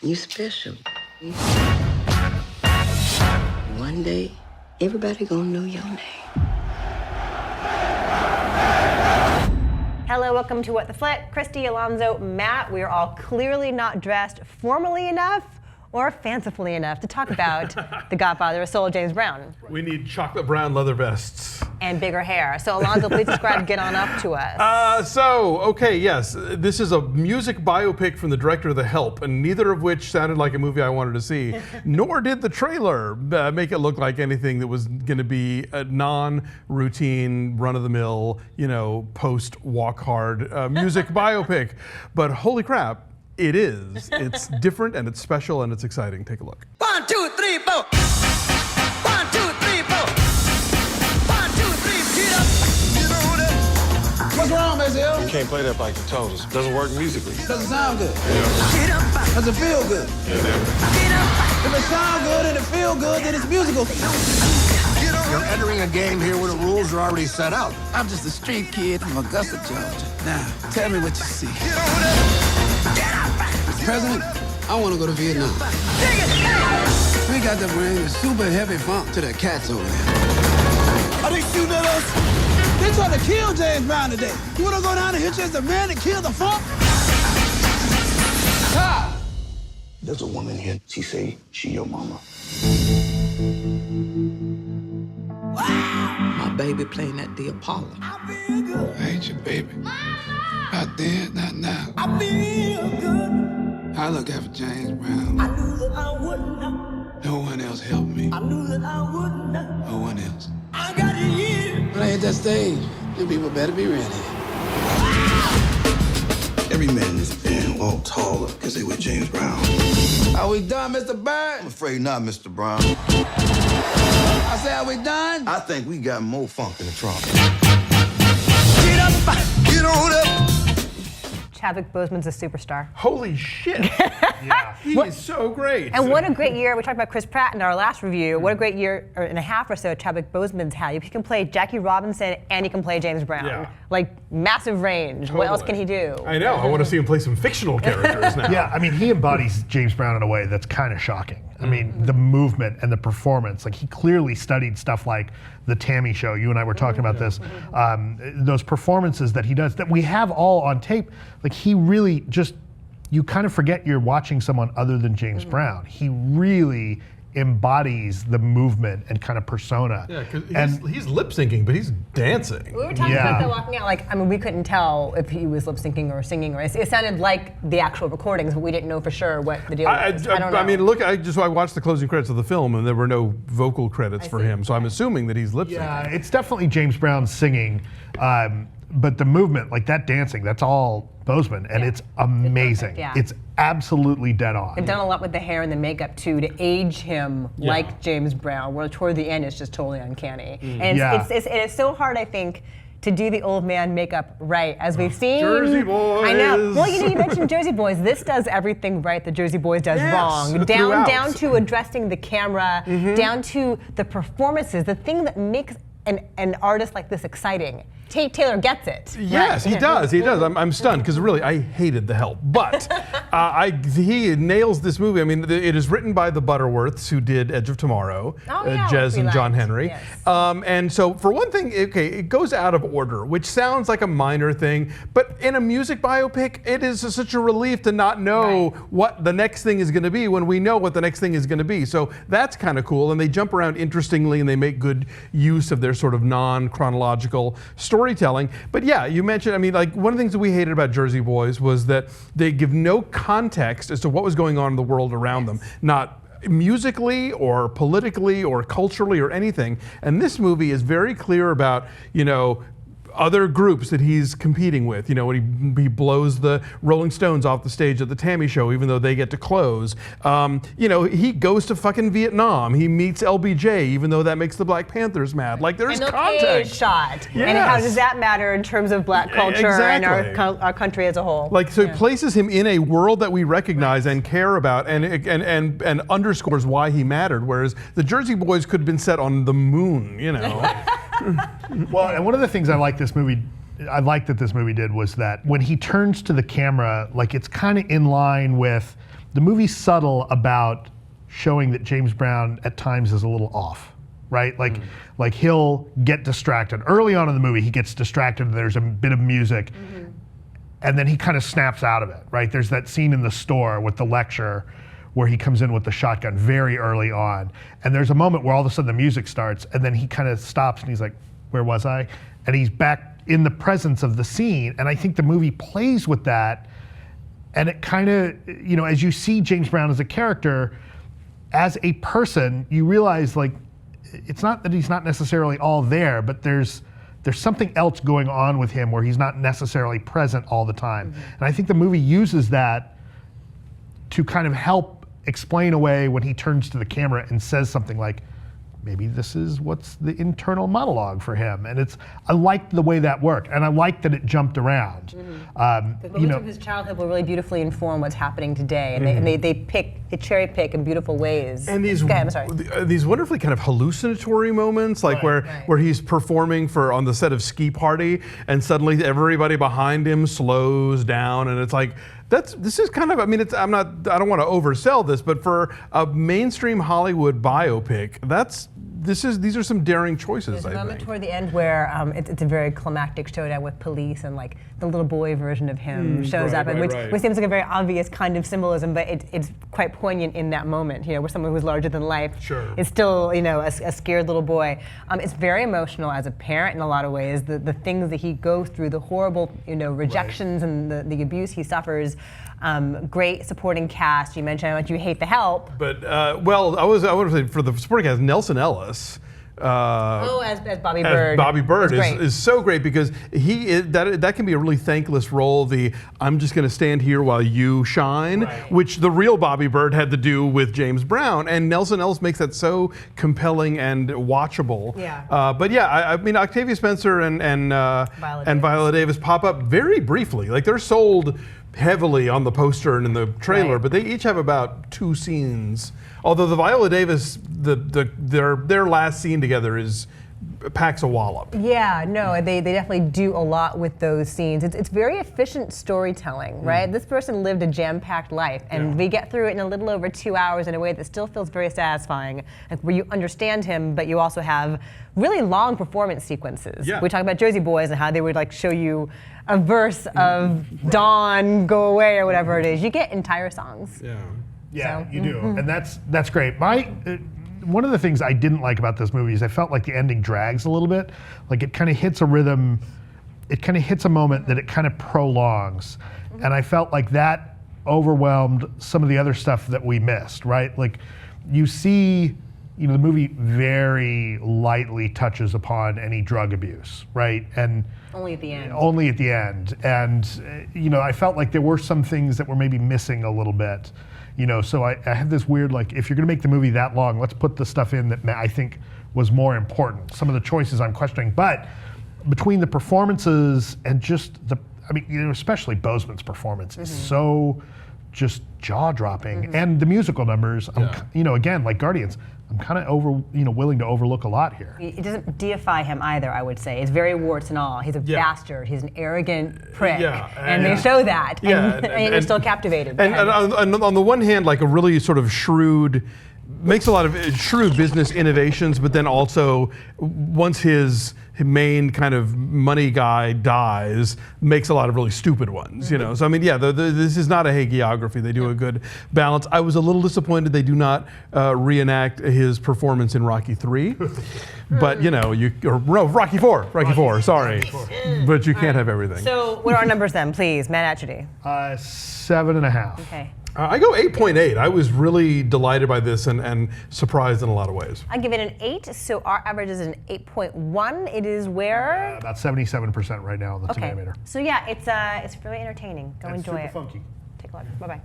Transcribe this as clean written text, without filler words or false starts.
You special. One day, everybody gonna know your name. Hello, welcome to What the Flick. Christy, Alonzo, Matt. We are all clearly not dressed formally enough or fancifully enough to talk about The Godfather of Soul, James Brown. We need chocolate brown leather vests. And bigger hair. So Alonzo, please describe Get On Up to us. Okay, yes. This is a music biopic from the director of The Help, and neither of which sounded like a movie I wanted to see, nor did the trailer make it look like anything that was going to be a non-routine, run-of-the-mill, post-walk hard music biopic. But holy crap, it is. It's different, and it's special, and it's exciting. Take a look. 1, 2, 3, 4. 1, 2, 3, 4. 1, 2, 3, get up. Get on up. What's wrong, Basil? You can't play that like you told us. It doesn't work musically. Doesn't sound good. Get up. Does it feel good? Get up. If it sounds good and it feels good, then it's musical. Get on You're up. entering a game here where the rules are already set out. I'm just a street kid from Augusta, Georgia. Now, tell me what you see. Get on up. Get up. Mr. President, I want to go to Vietnam. We got to bring the super heavy funk to the cats over there. Are they shooting at us? They trying to kill James Brown today. You want to go down and hit you as the man that killed the funk? Stop! There's a woman here. She say she your mama. My baby playing at the Apollo. I ain't your baby. Not then, not now. I feel good. I look after James Brown. I knew that I wouldn't. No one else helped me. I knew that I wouldn't. No one else. I got it here. Play at that stage, then people better be ready. Every man in this band walk taller because they with James Brown. Are we done, Mr. Bird? I'm afraid not, Mr. Brown. I said, are we done? I think we got more funk in the trunk. Get up. Get on up. Chadwick Boseman's a superstar. Holy shit. Yeah. He is so great. And what a great year. We talked about Chris Pratt in our last review. What a great year and a half or so Chadwick Boseman's had. He can play Jackie Robinson and he can play James Brown. Yeah. Like, massive range. Totally. What else can he do? I know. I want to see him play some fictional characters now. Yeah, I mean, he embodies James Brown in a way that's kind of shocking. I mean, the movement and the performance, like he clearly studied stuff like The Tammy Show. You and I were talking about this. Those performances that he does, that we have all on tape, like he really just, you kind of forget you're watching someone other than James Brown. He really embodies the movement and kind of persona. Yeah, because he's lip syncing, but he's dancing. We were talking about that walking out. Like, I mean, we couldn't tell if he was lip syncing or singing, or it sounded like the actual recordings, but we didn't know for sure what the deal was. I don't know. I mean, look, I watched the closing credits of the film, and there were no vocal credits for him, so I'm assuming that he's lip syncing. Yeah, it's definitely James Brown singing, but the movement, like that dancing, that's all Boseman, and it's amazing. Yeah. It's absolutely dead on. They've done a lot with the hair and the makeup too to age him like James Brown, where toward the end it's just totally uncanny. And it's so hard, I think, to do the old man makeup right, as we've seen. Jersey Boys. I know. Well, you mentioned Jersey Boys. This does everything right that Jersey Boys does wrong. Throughout. Down to addressing the camera, down to the performances, the thing that makes an artist like this exciting. Tate Taylor gets it. Yes, right? he does. He does. I'm stunned because really I hated The Help, but he nails this movie. I mean, it is written by the Butterworths, who did Edge of Tomorrow, Jez and John Henry. Yes. And so for one thing, okay, it goes out of order, which sounds like a minor thing, but in a music biopic, it is such a relief to not know what the next thing is going to be when we know what the next thing is going to be. So that's kind of cool, and they jump around interestingly, and they make good use of their sort of non-chronological storytelling. But yeah, you mentioned, I mean, like one of the things that we hated about Jersey Boys was that they give no context as to what was going on in the world around them. Not musically or politically or culturally or anything. And this movie is very clear about, other groups that he's competing with. When he blows the Rolling Stones off the stage at the Tammy Show, even though they get to close. He goes to fucking Vietnam. He meets LBJ, even though that makes the Black Panthers mad. Like, there's context. Shot. Yes. And how does that matter in terms of black culture and our country as a whole? Like, so he places him in a world that we recognize and care about, and underscores why he mattered. Whereas the Jersey Boys could have been set on the moon. Well, and one of the things I liked that this movie did was that when he turns to the camera, like it's kind of in line with the movie's subtle about showing that James Brown at times is a little off, right? Like he'll get distracted. Early on in the movie, he gets distracted and there's a bit of music and then he kind of snaps out of it, right? There's that scene in the store with the lecture where he comes in with the shotgun very early on. And there's a moment where all of a sudden the music starts and then he kind of stops and he's like, where was I? And he's back in the presence of the scene. And I think the movie plays with that. And it kind of, you know, as you see James Brown as a character, as a person, you realize like, it's not that he's not necessarily all there, but there's something else going on with him where he's not necessarily present all the time. And I think the movie uses that to kind of help explain away when he turns to the camera and says something like, maybe this is what's the internal monologue for him. And I liked the way that worked. And I liked that it jumped around. The moments of his childhood will really beautifully inform what's happening today. And they cherry pick in beautiful ways. And these these wonderfully kind of hallucinatory moments, like where he's performing on the set of Ski Party, and suddenly everybody behind him slows down, and it's like, this is kind of, I mean, I don't want to oversell this, but for a mainstream Hollywood biopic, these are some daring choices. There's a moment toward the end where it's a very climactic showdown with police, and like the little boy version of him shows up, which seems like a very obvious kind of symbolism, but it's quite poignant in that moment. You know, where someone who's larger than life is still, you know, a scared little boy. It's very emotional as a parent in a lot of ways. The things that he goes through, the horrible, you know, rejections and the abuse he suffers. Great supporting cast. You mentioned how much you hate The Help. But I want to say for the supporting cast, Nelsan Ellis. As Bobby Bird. Bobby Bird is so great because that can be a really thankless role. I'm just going to stand here while you shine, which the real Bobby Bird had to do with James Brown, and Nelsan Ellis makes that so compelling and watchable. But yeah, I mean, Octavia Spencer and Viola Davis pop up very briefly. Like they're sold heavily on the poster and in the trailer, but they each have about 2 scenes. Although the Viola Davis, their last scene together packs a wallop. Yeah, no, they definitely do a lot with those scenes. It's very efficient storytelling, right? This person lived a jam-packed life, and we get through it in a little over 2 hours in a way that still feels very satisfying, like where you understand him, but you also have really long performance sequences. We talk about Jersey Boys and how they would like show you a verse of Dawn, Go Away, or whatever it is. You get entire songs. Yeah, you do, and that's great. One of the things I didn't like about this movie is I felt like the ending drags a little bit. Like it kind of hits a rhythm, it kind of hits a moment that it kind of prolongs, and I felt like that overwhelmed some of the other stuff that we missed. Right, like you see, you know, the movie very lightly touches upon any drug abuse, right, and only at the end. Only at the end, and you know, I felt like there were some things that were maybe missing a little bit. You know, so I had this weird, like, if you're going to make the movie that long, let's put the stuff in that I think was more important. Some of the choices I'm questioning, but between the performances and just I mean, you know, especially Boseman's performance is so just jaw-dropping, and the musical numbers. You know, again, like Guardians, I'm kind of willing to overlook a lot here. It doesn't deify him either, I would say. It's very warts and all. He's a bastard. He's an arrogant prick. And they show that. And you're still captivated. And on the one hand, like a really sort of makes a lot of shrewd business innovations, but then also once his main kind of money guy dies, makes a lot of really stupid ones, you know. So I mean, this is not a hagiography. They do a good balance. I was a little disappointed they do not reenact his performance in Rocky 3, but you know, Rocky 4. Sorry, but you can't have everything. So what are our numbers then, please, Matt Atchity? 7.5. Okay. I go 8.8. I was really delighted by this and surprised in a lot of ways. I give it an 8, so our average is an 8.1. It is where? About 77% right now on the Tomatometer. So yeah, it's really entertaining. Go enjoy it. Super funky. Take a look. Bye-bye.